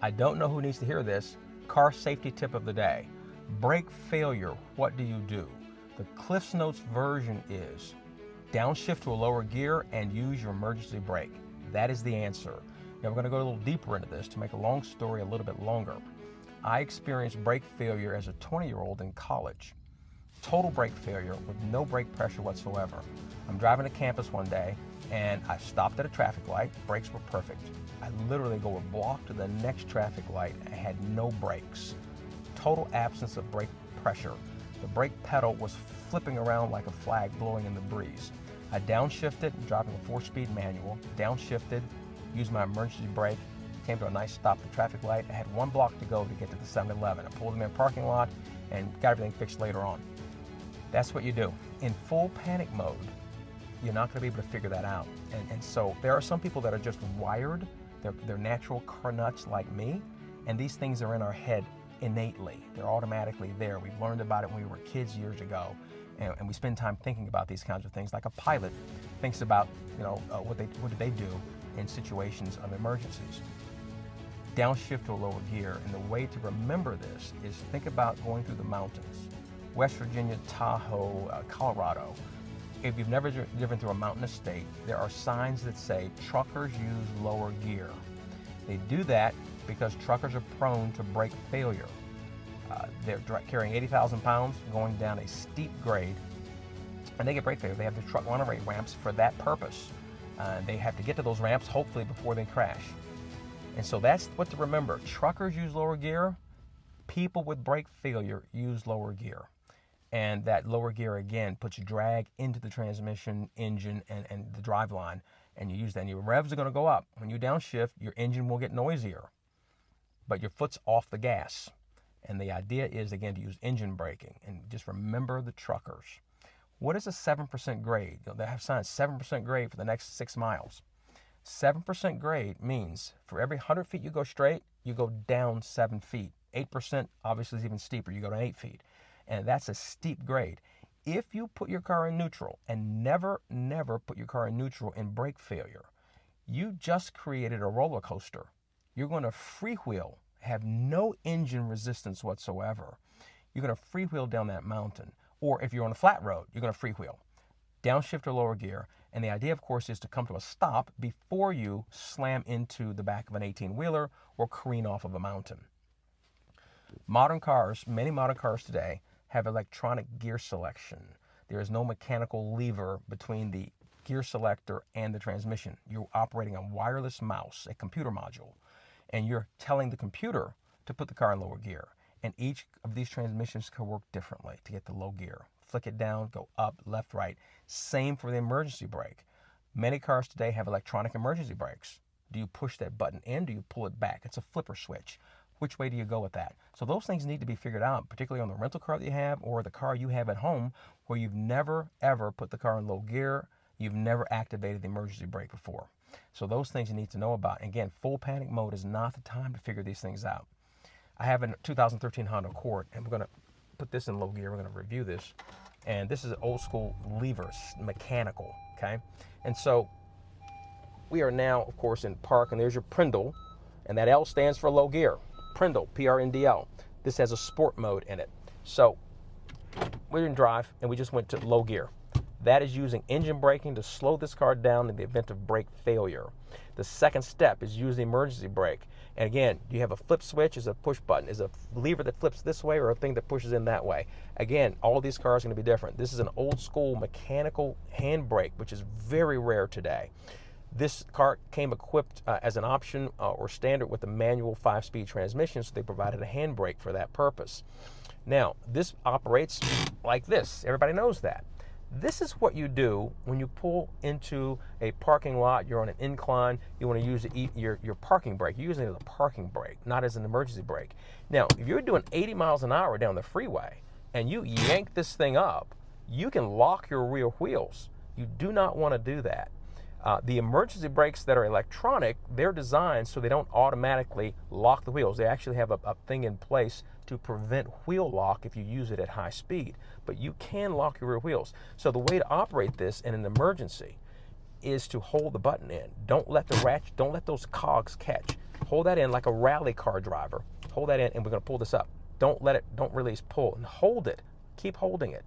I don't know who needs to hear this. Car safety tip of the day. Brake failure, what do you do? The Cliff's Notes version is downshift to a lower gear and use your emergency brake. That is the answer. Now we're going to go a little deeper into this to make a long story a little bit longer. I experienced brake failure as a 20-year-old in college. Total brake failure with no brake pressure whatsoever. I'm driving to campus one day and I stopped at a traffic light. Brakes were perfect. I literally go a block to the next traffic light. I had no brakes. Total absence of brake pressure. The brake pedal was flipping around like a flag blowing in the breeze. I downshifted, dropping a 4-speed manual, downshifted, used my emergency brake, came to a nice stop at the traffic light. I had 1 block to go to get to the 7-Eleven. I pulled them in the parking lot and got everything fixed later on. That's what you do. In full panic mode, you're not going to be able to figure that out. And so there are some people that are just wired, they're natural car nuts like me, and these things are in our head innately. They're automatically there. We've learned about it when we were kids years ago, and we spend time thinking about these kinds of things. Like a pilot thinks about, what do they do in situations of emergencies. Downshift to a lower gear, and the way to remember this is think about going through the mountains. West Virginia, Tahoe, Colorado. If you've never driven through a mountainous state, there are signs that say truckers use lower gear. They do that because truckers are prone to brake failure. They're carrying 80,000 pounds, going down a steep grade, and they get brake failure. They have the truck on ramps for that purpose. They have to get to those ramps, hopefully, before they crash. And so that's what to remember. Truckers use lower gear. People with brake failure use lower gear. And that lower gear, again, puts drag into the transmission, engine, and the driveline. And you use that, and your revs are going to go up. When you downshift, your engine will get noisier, but your foot's off the gas. And the idea is, again, to use engine braking. And just remember the truckers. What is a 7% grade? They have signs 7% grade for the next 6 miles. 7% grade means for every 100 feet you go straight, you go down 7 feet. 8% obviously is even steeper. You go to 8 feet. And that's a steep grade. If you put your car in neutral, and never put your car in neutral in brake failure, you just created a roller coaster. You're going to freewheel, have no engine resistance whatsoever. You're going to freewheel down that mountain. Or if you're on a flat road, you're going to freewheel. Downshift or lower gear. And the idea, of course, is to come to a stop before you slam into the back of an 18-wheeler or careen off of a mountain. Modern cars, many modern cars today, have electronic gear selection. There is no mechanical lever between the gear selector and the transmission. You're operating a wireless mouse, a computer module, and you're telling the computer to put the car in lower gear. And each of these transmissions can work differently to get the low gear. Flick it down, go up, left, right. Same for the emergency brake. Many cars today have electronic emergency brakes. Do you push that button in? Do you pull it back? It's a flipper switch. Which way do you go with that? So those things need to be figured out, particularly on the rental car that you have or the car you have at home where you've never, ever put the car in low gear. You've never activated the emergency brake before. So those things you need to know about. Again, full panic mode is not the time to figure these things out. I have a 2013 Honda Accord, and we're going to put this in low gear. We're going to review this. And this is an old school levers, mechanical, okay? And so we are now, of course, in park, and there's your Prindle, and that L stands for low gear. Prindle, P-R-N-D-L. This has a sport mode in it. So we didn't drive, and we just went to low gear. That is using engine braking to slow this car down in the event of brake failure. The second step is use the emergency brake. And again, you have a flip switch, is a push button, is a lever that flips this way or a thing that pushes in that way. Again, all of these cars are going to be different. This is an old school mechanical handbrake, which is very rare today. This car came equipped as an option or standard with a manual 5-speed transmission, so they provided a handbrake for that purpose. Now, this operates like this. Everybody knows that. This is what you do when you pull into a parking lot, you're on an incline, you want to use your parking brake. You're using it as a parking brake, not as an emergency brake. Now, if you're doing 80 miles an hour down the freeway and you yank this thing up, you can lock your rear wheels. You do not want to do that. The emergency brakes that are electronic, they're designed so they don't automatically lock the wheels. They actually have a thing in place to prevent wheel lock if you use it at high speed. But you can lock your rear wheels. So the way to operate this in an emergency is to hold the button in. Don't let the ratchet, don't let those cogs catch. Hold that in like a rally car driver. Hold that in, and we're going to pull this up. Don't release, pull, and hold it. Keep holding it.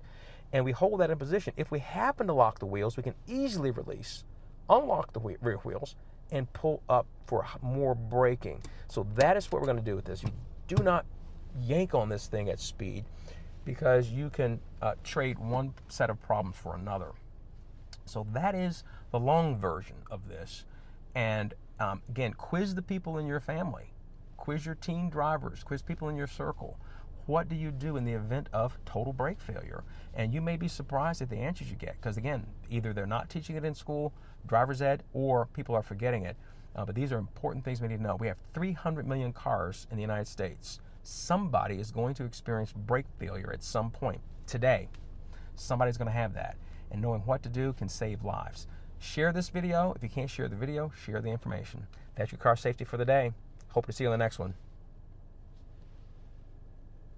And we hold that in position. If we happen to lock the wheels, we can easily release, unlock the rear wheels, and pull up for more braking. So that is what we're going to do with this. You do not yank on this thing at speed, because you can trade one set of problems for another. So that is the long version of this. And again, quiz the people in your family. Quiz your teen drivers. Quiz people in your circle. What do you do in the event of total brake failure? And you may be surprised at the answers you get, because again, either they're not teaching it in school, driver's ed, or people are forgetting it. But these are important things we need to know. We have 300 million cars in the United States. Somebody is going to experience brake failure at some point today. Somebody's going to have that. And knowing what to do can save lives. Share this video. If you can't share the video, share the information. That's your car safety for the day. Hope to see you on the next one.